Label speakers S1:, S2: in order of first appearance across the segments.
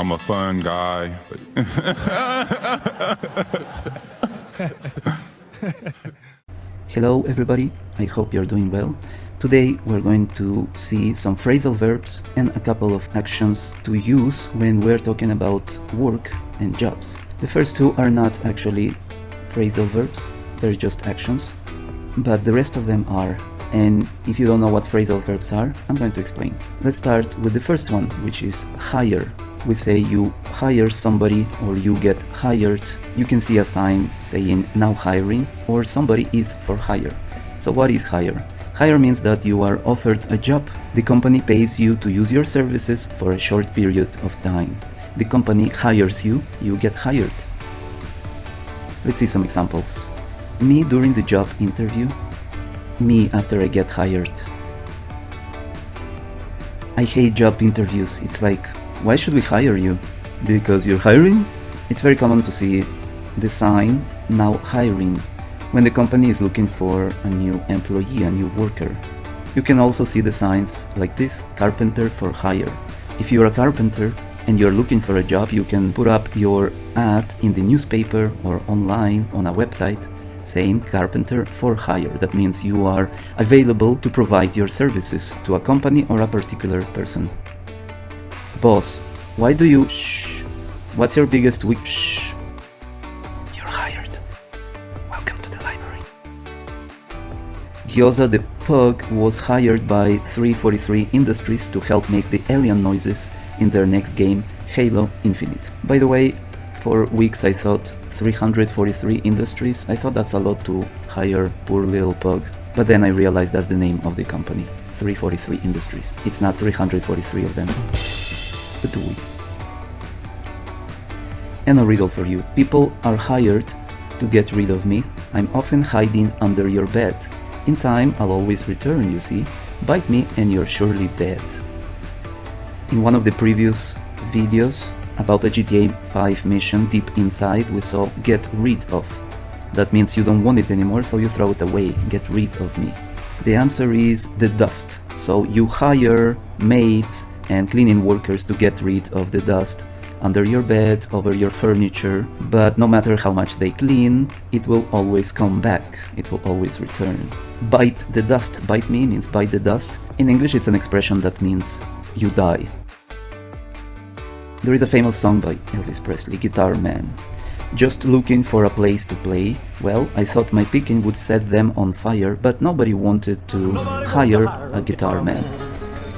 S1: I'm a fun guy.
S2: Hello everybody, I hope you're doing well. Today we're going to see some phrasal verbs and a couple of actions to use when we're talking about work and jobs. The first two are not actually phrasal verbs, they're just actions, but the rest of them are. And if you don't know what phrasal verbs are, I'm going to explain. Let's start with the first one, which is hire. We say you hire somebody or you get hired. You can see a sign saying now hiring or somebody is for hire. So what is hire? Hire means that you are offered a job. The company pays you to use your services for a short period of time. The company hires you, you get hired. Let's see some examples. Me during the job interview. Me after I get hired. I hate job interviews. It's like, why should we hire you? Because you're hiring? It's very common to see the sign, now hiring, when the company is looking for a new employee, a new worker. You can also see the signs like this, carpenter for hire. If you're a carpenter and you're looking for a job, you can put up your ad in the newspaper or online on a website saying carpenter for hire. That means you are available to provide your services to a company or a particular person. Boss, why do you shh? What's your biggest weak shh? You're hired. Welcome to the library. Gyoza the pug was hired by 343 Industries to help make the alien noises in their next game, Halo Infinite. By the way, for weeks I thought 343 Industries, I thought that's a lot to hire poor little pug. But then I realized that's the name of the company, 343 Industries. It's not 343 of them. But do we? And a riddle for you. People are hired to get rid of me. I'm often hiding under your bed. In time, I'll always return, you see. Bite me and you're surely dead. In one of the previous videos about a GTA 5 mission deep inside, we saw get rid of. That means you don't want it anymore, so you throw it away. Get rid of me. The answer is the dust. So you hire maids and cleaning workers to get rid of the dust under your bed, over your furniture, but no matter how much they clean, it will always come back. It will always return. Bite the dust. Bite me means bite the dust. In English, it's an expression that means you die. There is a famous song by Elvis Presley, Guitar Man. Just looking for a place to play. Well, I thought my picking would set them on fire, but nobody wanted to hire a guitar man.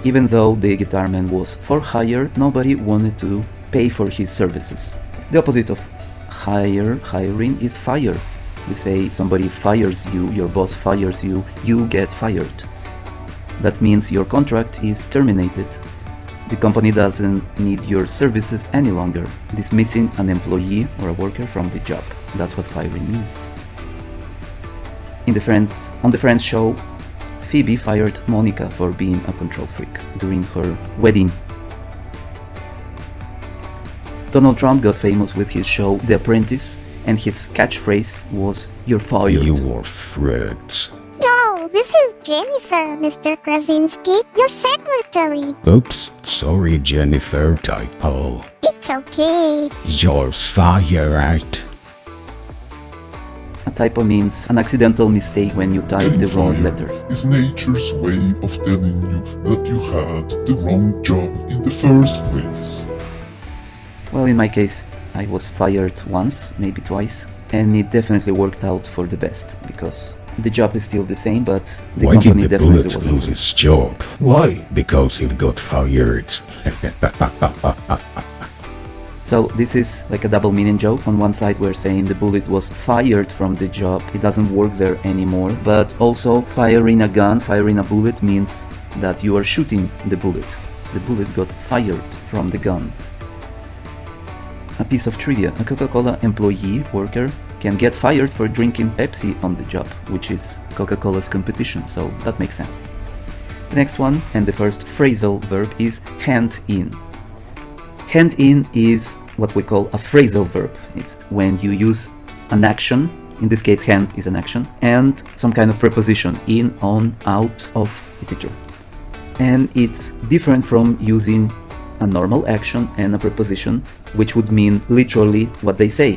S2: Even though the guitar man was for hire, nobody wanted to pay for his services. The opposite of hiring is fire. We say somebody fires you, your boss fires you, you get fired. That means your contract is terminated. The company doesn't need your services any longer, dismissing an employee or a worker from the job. That's what firing means. On the Friends show, Phoebe fired Monica for being a control freak during her wedding. Donald Trump got famous with his show The Apprentice, and his catchphrase was, "You're fired."
S3: You're fired.
S4: No, this is Jennifer, Mr. Krasinski, your secretary.
S3: Oops, sorry Jennifer, typo.
S4: It's okay.
S3: You're fired.
S2: A typo means an accidental mistake when you type the wrong letter.
S5: Is nature's way of telling you that you had the wrong job in the first place.
S2: Well, in my case, I was fired once, maybe twice, and it definitely worked out for the best, because the job is still the same, but the
S3: Why did
S2: company
S3: the
S2: definitely
S3: bullet
S2: was
S3: lose
S2: over.
S3: its job? Why? Because it got fired.
S2: So this is like a double meaning joke. On one side we're saying the bullet was fired from the job, it doesn't work there anymore, but also firing a gun, firing a bullet means that you are shooting the bullet. The bullet got fired from the gun. A piece of trivia, a Coca-Cola employee, worker, can get fired for drinking Pepsi on the job, which is Coca-Cola's competition, so that makes sense. The next one, and the first phrasal verb, is hand in. Hand in is what we call a phrasal verb. It's when you use an action, in this case hand is an action, and some kind of preposition, in, on, out, of, etc. And it's different from using a normal action and a preposition, which would mean literally what they say.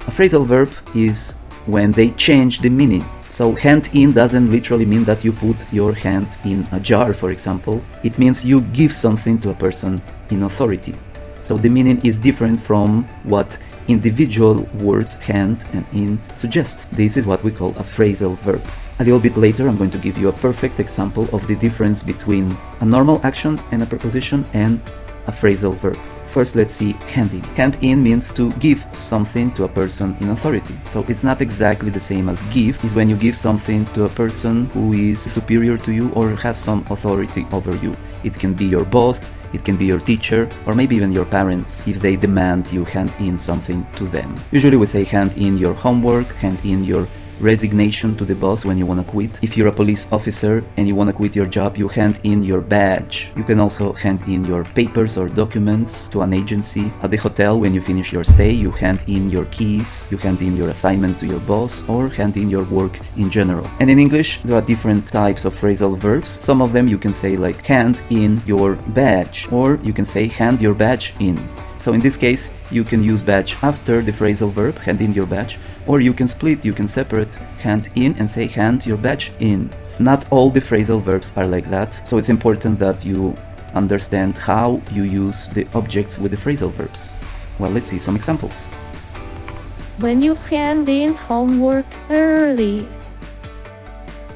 S2: A phrasal verb is when they change the meaning. So hand in doesn't literally mean that you put your hand in a jar, for example. It means you give something to a person in authority. So the meaning is different from what individual words hand and in suggest. This is what we call a phrasal verb. A little bit later I'm going to give you a perfect example of the difference between a normal action and a preposition and a phrasal verb. First, let's see hand in. Hand in means to give something to a person in authority. So it's not exactly the same as give. It's when you give something to a person who is superior to you or has some authority over you. It can be your boss, it can be your teacher, or maybe even your parents if they demand you hand in something to them. Usually we say hand in your homework, hand in your resignation to the boss when you want to quit. If you're a police officer and you want to quit your job, you hand in your badge. You can also hand in your papers or documents to an agency. At the hotel, when you finish your stay, you hand in your keys, you hand in your assignment to your boss, or hand in your work in general. And in English, there are different types of phrasal verbs. Some of them you can say like hand in your badge, or you can say hand your badge in. So in this case, you can use badge after the phrasal verb, hand in your badge, or you can split, you can separate hand in and say hand your badge in. Not all the phrasal verbs are like that, so it's important that you understand how you use the objects with the phrasal verbs. Well, let's see some examples.
S1: When you hand in homework early.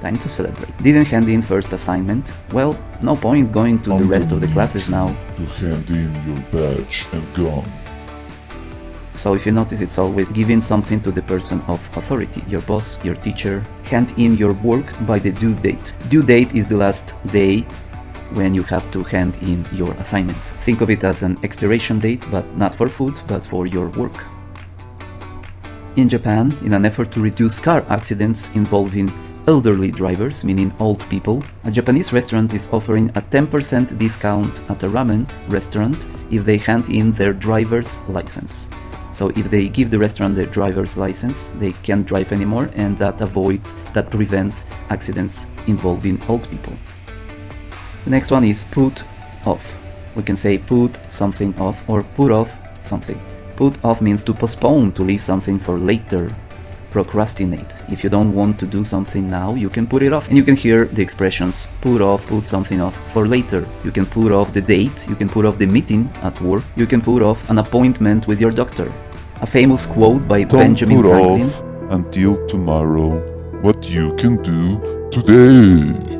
S2: Time to celebrate. Didn't hand in first assignment? Well, no point going to the rest of the classes now.
S5: To hand in your badge and gun.
S2: So if you notice, it's always giving something to the person of authority, your boss, your teacher. Hand in your work by the due date. Due date is the last day when you have to hand in your assignment. Think of it as an expiration date, but not for food, but for your work. In Japan, in an effort to reduce car accidents involving elderly drivers, meaning old people, a Japanese restaurant is offering a 10% discount at a ramen restaurant if they hand in their driver's license. So if they give the restaurant their driver's license, they can't drive anymore, and that prevents accidents involving old people. The next one is put off. We can say put something off or put off something. Put off means to postpone, to leave something for later. Procrastinate. If you don't want to do something now, you can put it off. And you can hear the expressions put off, put something off for later. You can put off the date, you can put off the meeting at work, you can put off an appointment with your doctor. A famous quote by Benjamin Franklin.
S5: Don't put off until tomorrow what you can do today.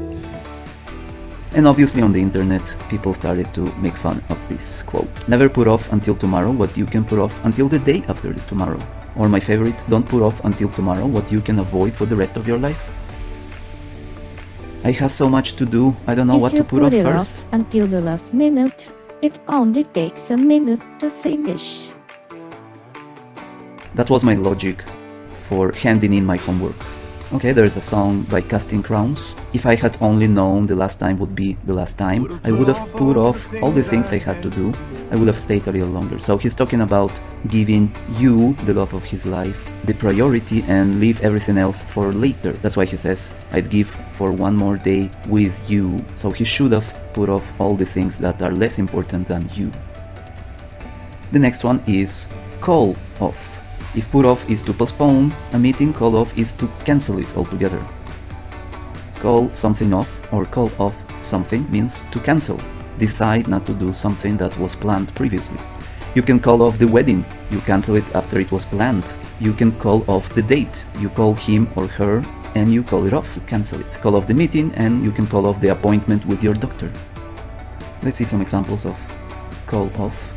S2: And obviously on the internet, people started to make fun of this quote. Never put off until tomorrow what you can put off until the day after tomorrow. Or my favorite, don't put off until tomorrow what you can avoid for the rest of your life. I have so much to do, I don't know what to put off
S1: If you put it
S2: first.
S1: off until the last minute, it only takes a minute to finish.
S2: That was my logic for handing in my homework. Okay, there's a song by Casting Crowns. If I had only known the last time would be the last time, I would have put off all the things I had to do. I would have stayed a little longer. So he's talking about giving you, the love of his life, the priority and leave everything else for later. That's why he says, I'd give for one more day with you. So he should have put off all the things that are less important than you. The next one is call off. If put off is to postpone a meeting, call off is to cancel it altogether. Call something off or call off something means to cancel. Decide not to do something that was planned previously. You can call off the wedding. You cancel it after it was planned. You can call off the date. You call him or her and you call it off, you cancel it. Call off the meeting and you can call off the appointment with your doctor. Let's see some examples of call off.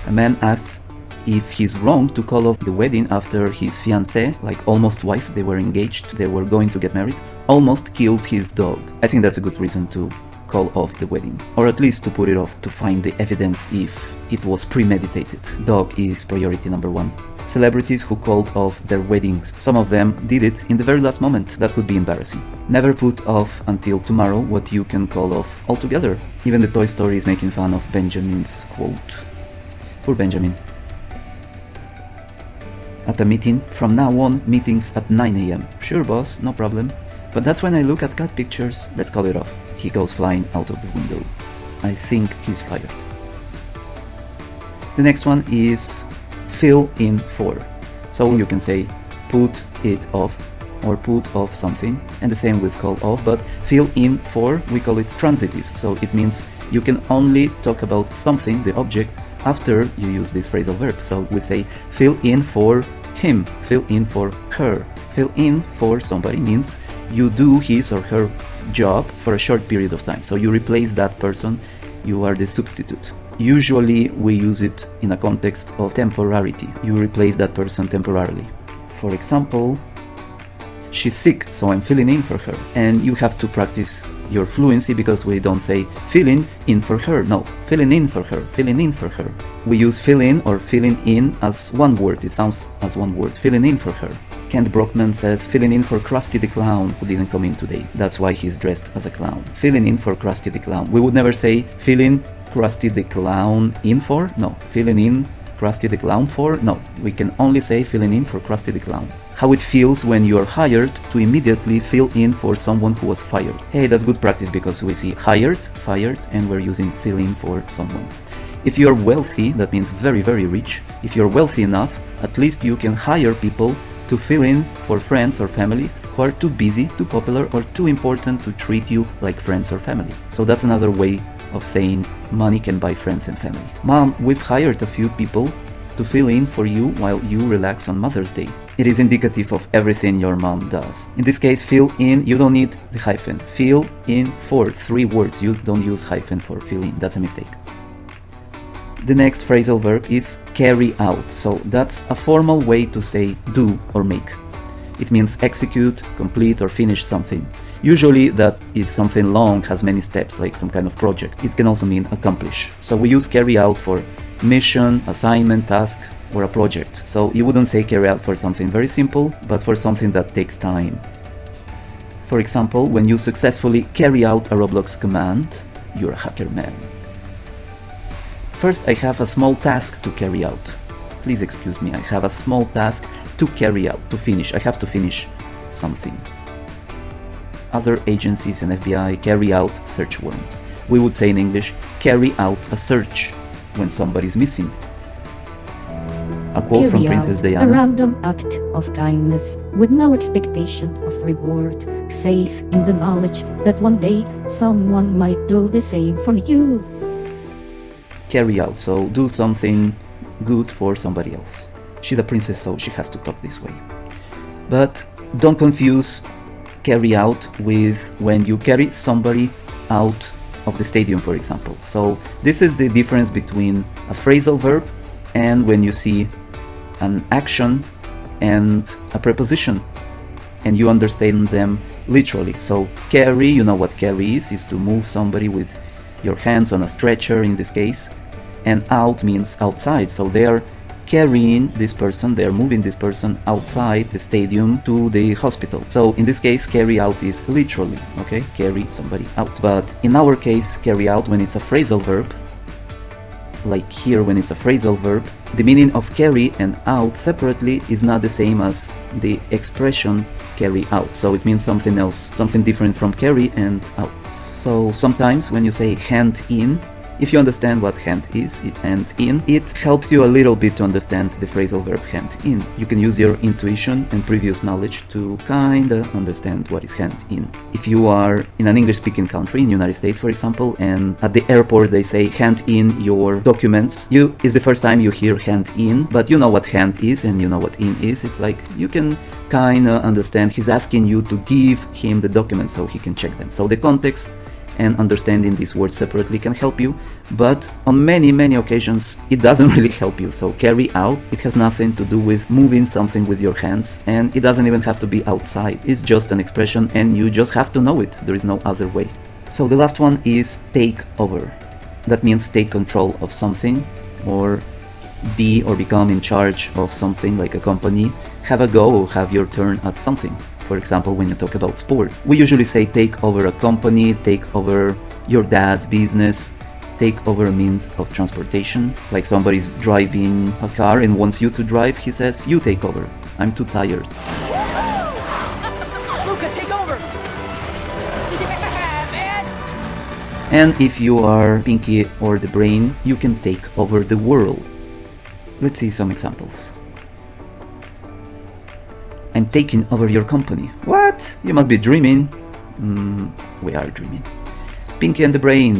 S2: A man asks if he's wrong to call off the wedding after his fiancée, like almost wife, they were engaged, they were going to get married, almost killed his dog. I think that's a good reason to call off the wedding, or at least to put it off to find the evidence if it was premeditated. Dog is priority number one. Celebrities who called off their weddings, some of them did it in the very last moment. That could be embarrassing. Never put off until tomorrow what you can call off altogether. Even the Toy Story is making fun of Benjamin's quote. Poor Benjamin. At a meeting, from now on, meetings at 9 AM. Sure, boss, no problem. But that's when I look at cat pictures. Let's call it off. He goes flying out of the window. I think he's fired. The next one is fill in for. So you can say put it off or put off something, and the same with call off, but fill in for, we call it transitive. So it means you can only talk about something, the object, after you use this phrasal verb. So we say fill in for him, fill in for her. Fill in for somebody means you do his or her job for a short period of time. So you replace that person, you are the substitute. Usually we use it in a context of temporarity. You replace that person temporarily. For example, she's sick, so I'm filling in for her. And you have to practice your fluency because we don't say filling in for her. No, filling in for her, filling in for her. We use fill in or filling in as one word. It sounds as one word, filling in for her. Kent Brockman says filling in for Krusty the Clown who didn't come in today. That's why he's dressed as a clown. Filling in for Krusty the Clown. We would never say filling Krusty the Clown in for? No. Filling in Krusty the Clown for? No. We can only say filling in for Krusty the Clown. How it feels when you are hired to immediately fill in for someone who was fired. Hey, that's good practice because we see hired, fired, and we're using fill in for someone. If you are wealthy, that means very, very rich. If you're wealthy enough, at least you can hire people to fill in for friends or family who are too busy, too popular, or too important to treat you like friends or family. So that's another way of saying money can buy friends and family. Mom, we've hired a few people to fill in for you while you relax on Mother's Day. It is indicative of everything your mom does. In this case, fill in, you don't need the hyphen. Fill in for 3 words. You don't use hyphen for fill in. That's a mistake. The next phrasal verb is carry out. So that's a formal way to say do or make. It means execute, complete, or finish something. Usually that is something long, has many steps, like some kind of project. It can also mean accomplish. So we use carry out for mission, assignment, task, or a project. So you wouldn't say carry out for something very simple, but for something that takes time. For example, when you successfully carry out a Roblox command, you're a hacker man. First, I have a small task to carry out. Please excuse me, I have a small task to carry out, to finish. I have to finish something. Other agencies and FBI carry out search warrants. We would say in English, carry out a search when somebody's missing. A quote from
S1: Carry
S2: Princess
S1: out
S2: Diana.
S1: a random act of kindness with no expectation of reward, safe in the knowledge that one day someone might do the same for you.
S2: Carry out, so do something good for somebody else. She's a princess, so she has to talk this way. But don't confuse carry out with when you carry somebody out of the stadium, for example. So this is the difference between a phrasal verb and when you see an action and a preposition and you understand them literally. So carry, you know what carry is to move somebody with your hands on a stretcher in this case, and out means outside. So they are carrying this person, they are moving this person outside the stadium to the hospital. So in this case, carry out is literally, okay, carry somebody out. But in our case, carry out, when it's a phrasal verb, like here when it's a phrasal verb, the meaning of carry and out separately is not the same as the expression carry out. So it means something else, something different from carry and out. So sometimes when you say hand in, if you understand what hand is, hand in, it helps you a little bit to understand the phrasal verb hand in. You can use your intuition and previous knowledge to kinda understand what is hand in. If you are in an English-speaking country, in the United States for example, and at the airport they say hand in your documents, it's the first time you hear hand in, but you know what hand is and you know what in is. It's like you can kinda understand he's asking you to give him the documents so he can check them. So the context and understanding these words separately can help you, but on many occasions it doesn't really help you. So carry out, it has nothing to do with moving something with your hands, and it doesn't even have to be outside. It's just an expression and you just have to know it. There is no other way. So the last one is take over. That means take control of something, or be or become in charge of something, like a company. Have a go or have your turn at something. For example, when you talk about sports, we usually say take over a company, take over your dad's business, take over a means of transportation. Like somebody's driving a car and wants you to drive, he says, you take over. I'm too tired.
S6: Luca, take over! Yeah, man!
S2: And if you are Pinky or the brain, you can take over the world. Let's see some examples. I'm taking over your company. What? You must be dreaming. We are dreaming. Pinky and the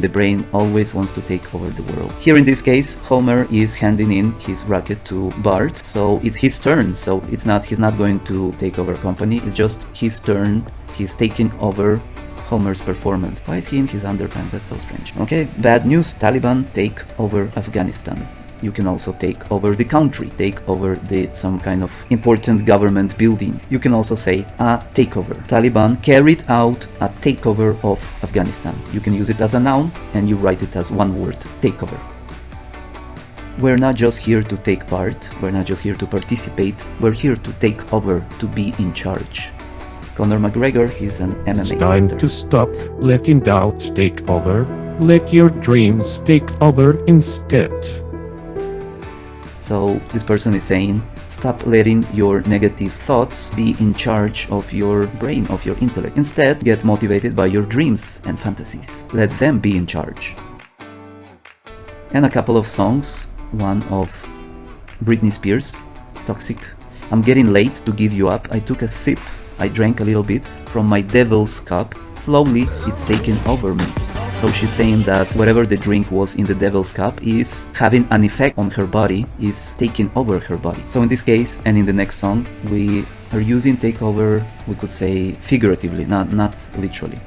S2: brain always wants to take over the world. Here in this case, Homer is handing in his racket to Bart, so it's his turn. So he's not going to take over company, it's just his turn. He's taking over Homer's performance. Why is he in his underpants? That's so strange. Okay, bad news, Taliban take over Afghanistan. You can also take over the country, take over some kind of important government building. You can also say a takeover. Taliban carried out a takeover of Afghanistan. You can use it as a noun and you write it as one word, takeover. We're not just here to take part, we're not just here to participate, we're here to take over, to be in charge. Conor McGregor, he's an MMA
S6: It's time
S2: fighter.
S6: to stop letting doubts take over. Let your dreams take over instead.
S2: So this person is saying, stop letting your negative thoughts be in charge of your brain, of your intellect. Instead, get motivated by your dreams and fantasies. Let them be in charge. And a couple of songs. One of Britney Spears, Toxic. I'm getting late to give you up. I took a sip. I drank a little bit from my devil's cup. Slowly, it's taken over me. So she's saying that whatever the drink was in the devil's cup is having an effect on her body, is taking over her body. So in this case, and in the next song, we are using takeover, we could say figuratively, not literally.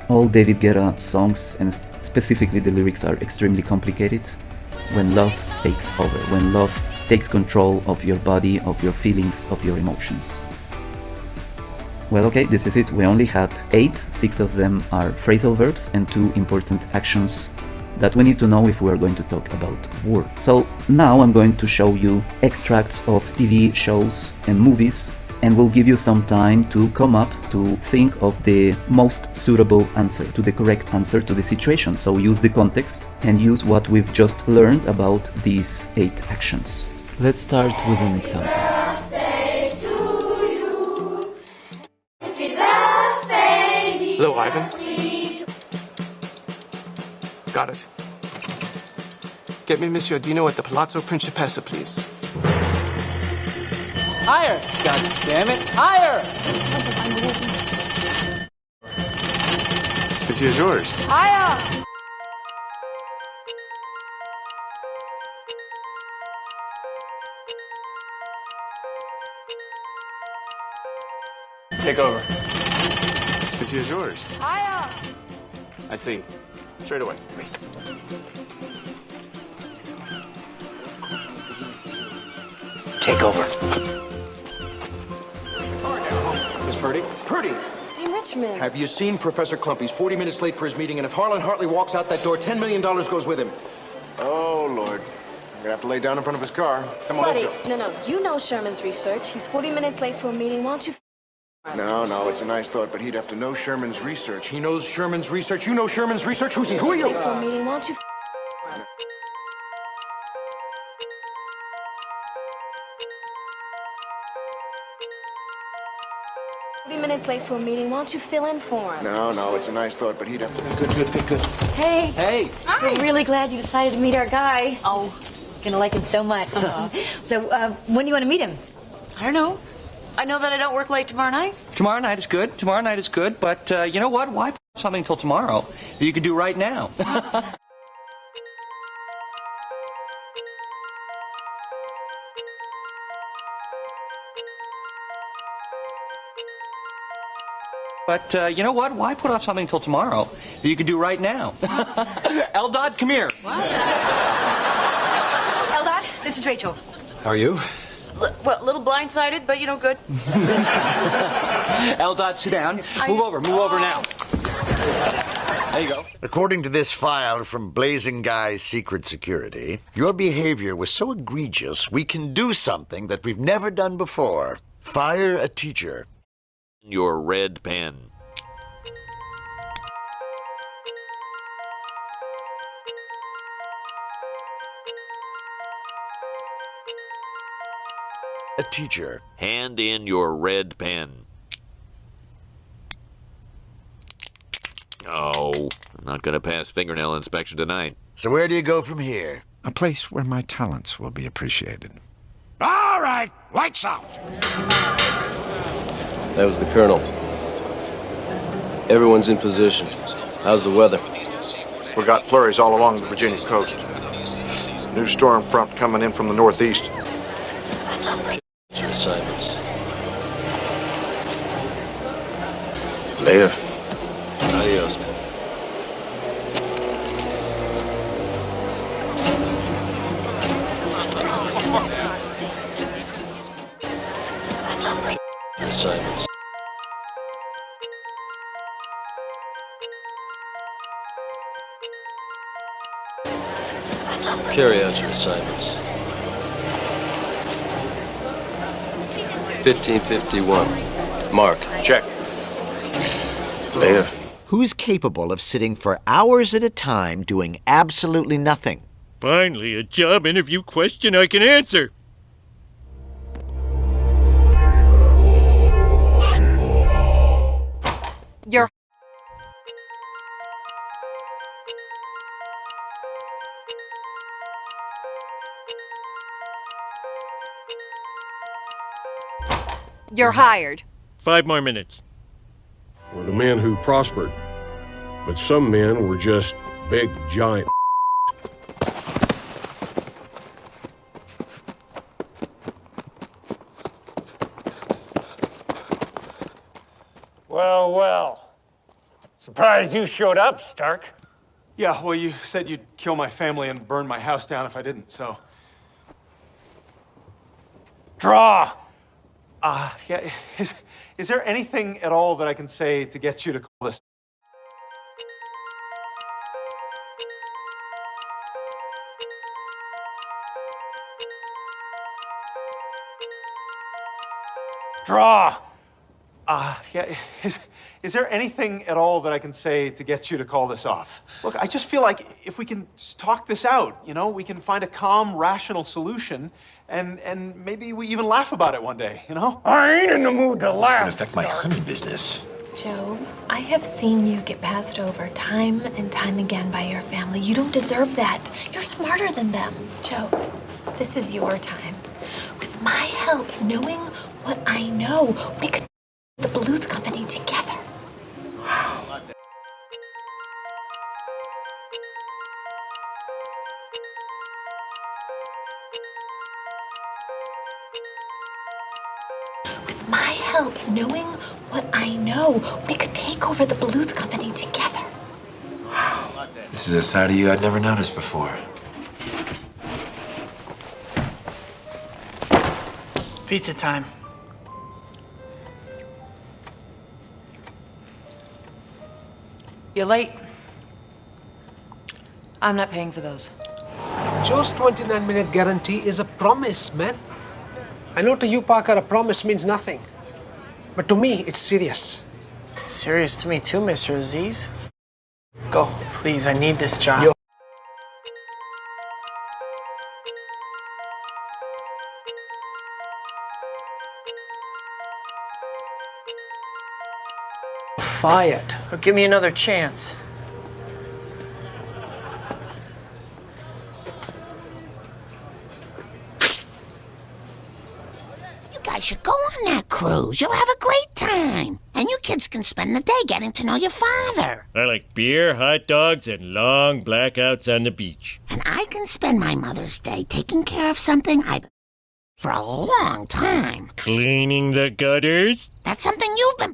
S2: All David Guetta songs, and specifically the lyrics, are extremely complicated. When love takes over, when love takes control of your body, of your feelings, of your emotions. Well, okay, this is it. We only had 8, 6 of them are phrasal verbs and 2 important actions that we need to know if we are going to talk about work. So now I'm going to show you extracts of TV shows and movies, and we'll give you some time to come up to think of the most suitable answer, to the correct answer to the situation. So use the context and use what we've just learned about these 8 actions. Let's start with an example.
S7: Hello, Ivan. Got it. Get me Monsieur Dino at the Palazzo Principessa, please.
S8: Higher! God damn it! Higher!
S7: Monsieur Georges.
S8: Higher! Take over.
S7: Monsieur Georges.
S8: Higher!
S7: I see. Straight away.
S8: Take over.
S9: Miss Purdy? Purdy!
S10: Dean Richmond.
S9: Have you seen Professor Clump? He's 40 minutes late for his meeting, and if Harlan Hartley walks out that door, $10 million goes with him. Oh, Lord. I'm gonna have to lay down in front of his car. Come on,
S10: Buddy,
S9: let's go.
S10: no. You know Sherman's research. He's 40 minutes late for a meeting. Why don't you
S9: No, it's a nice thought, but he'd have to know Sherman's research. He knows Sherman's research. You know Sherman's research? Who's he? Who are you?
S10: late for a meeting? Why don't you 40 minutes late for a meeting. Why don't you fill in for him?
S9: No, it's a nice thought, but he'd have to... Good.
S11: Hey.
S9: Hey!
S11: We're really glad you decided to meet our guy. Oh, gonna like him so much. So, when do you want to meet him?
S12: I don't know. I know that I don't work late tomorrow night.
S8: Tomorrow night is good. But you know what? Why put something till tomorrow that you could do right now? But you know what? Why put off something till tomorrow that you could do right now? Eldad, come here.
S11: Eldad, this is Rachel.
S7: How are you?
S12: Well, a little blindsided, but good.
S8: Eldad, sit down. Move over now. There you go.
S13: According to this file from Blazing Guy's Secret Security, your behavior was so egregious we can do something that we've never done before. Fire a teacher.
S14: Your red pen.
S13: A teacher.
S14: Hand in your red pen. Oh, I'm not going to pass fingernail inspection tonight.
S13: So where do you go from here?
S15: A place where my talents will be appreciated. All right, lights out!
S16: That was the Colonel. Everyone's in position. How's the weather?
S9: We got flurries all along the Virginia coast. New storm front coming in from the northeast.
S16: Your assignments.
S9: Later.
S16: Adios. Your assignments. Carry out your assignments. 1551. Mark.
S9: Check. Later.
S13: Who's capable of sitting for hours at a time doing absolutely nothing?
S17: Finally, a job interview question I can answer.
S12: You're hired.
S17: 5 more minutes.
S18: Were the men who prospered, but some men were just big, giant.
S19: Well, well. Surprised you showed up, Stark.
S7: Yeah, well, you said you'd kill my family and burn my house down if I didn't, so.
S19: Draw!
S7: Yeah, is there anything at all that I can say to get you to call this?
S19: Draw!
S7: Yeah, is there anything at all that I can say to get you to call this off? Look, I just feel like if we can just talk this out, you know, we can find a calm, rational solution, and maybe we even laugh about it one day, you know?
S19: I ain't in the mood to laugh.
S20: It's gonna affect my honey business.
S10: Job, I have seen you get passed over time and time again by your family. You don't deserve that. You're smarter than them. Job, this is your time. With my help, knowing what I know, we could the Bluth Company together. With my help, knowing what I know, we could take over the Bluth Company together.
S20: This is a side of you I'd never noticed before.
S21: Pizza time.
S12: You're late. I'm not paying for those.
S22: Joe's 29-minute guarantee is a promise, man. I know to you, Parker, a promise means nothing. But to me, it's serious.
S21: Serious to me too, Mr. Aziz.
S22: Go.
S21: Please, I need this job.
S22: Yo. Fired.
S21: But give me another chance.
S23: You guys should go on that cruise. You'll have a great time. And you kids can spend the day getting to know your father.
S17: I like beer, hot dogs, and long blackouts on the beach.
S23: And I can spend my Mother's Day taking care of something I've been for a long time.
S17: Cleaning the gutters?
S23: That's something you've been...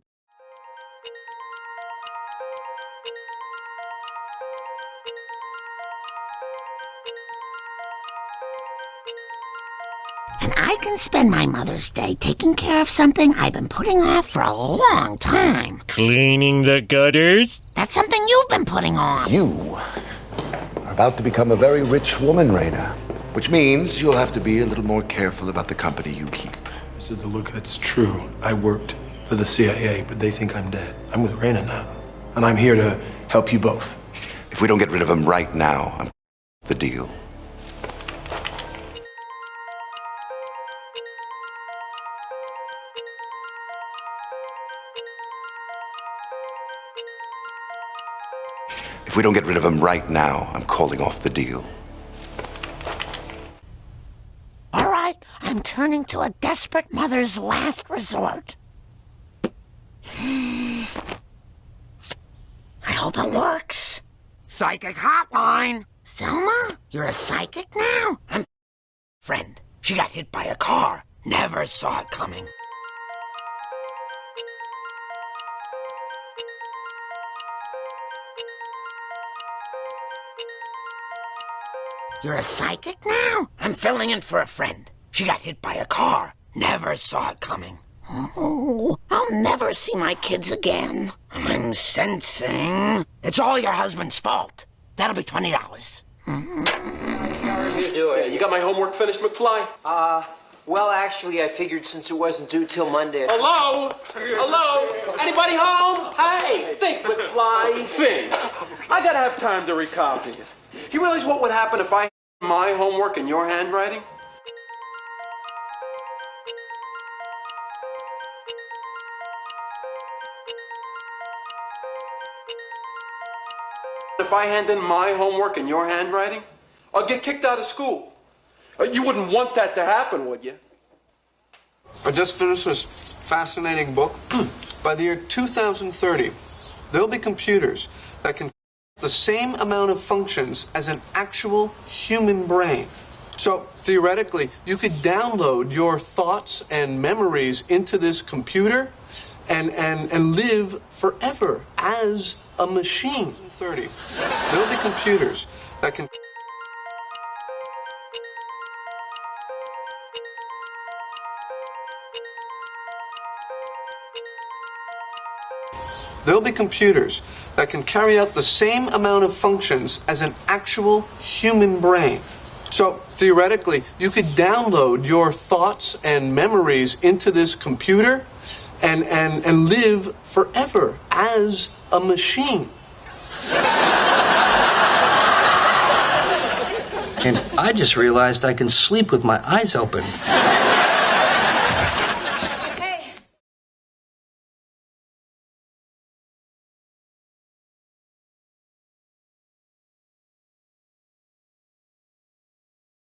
S23: And I can spend my Mother's Day taking care of something I've been putting off for a long time.
S17: Cleaning the gutters?
S23: That's something you've been putting off.
S24: You are about to become a very rich woman, Raina. Which means you'll have to be a little more careful about the company you keep.
S25: Mr. DeLuca, it's true. I worked for the CIA, but they think I'm dead. I'm with Raina now. And I'm here to help you both.
S24: If we don't get rid of him right now, I'm the deal. If we don't get rid of him right now, I'm calling off the deal.
S23: turning to a desperate mother's last resort. I hope it works. Psychic hotline. Selma, you're a psychic now? I'm friend. She got hit by a car. Never saw it coming. You're a psychic now? I'm filling in for a friend. She got hit by a car. Never saw it coming. Oh, I'll never see my kids again. I'm sensing. It's all your husband's fault. That'll be $20.
S1: How are you doing?
S3: You got my homework finished, McFly?
S1: Well, actually, I figured since it wasn't due till Monday.
S3: Hello? Hello? Anybody home? Hey, think, McFly, think. I gotta have time to recopy it. You realize what would happen if I had my homework in your handwriting? If I hand in my homework in your handwriting, I'll get kicked out of school. You wouldn't want that to happen, would you?
S25: I just finished this fascinating book. By the year 2030, there'll be computers that can the same amount of functions as an actual human brain. So theoretically, you could download your thoughts and memories into this computer and live forever as a machine. 30. There'll be computers that can There'll be computers that can carry out the same amount of functions as an actual human brain. So theoretically, you could download your thoughts and memories into this computer and live forever as a machine.
S1: And I just realized I can sleep with my eyes open.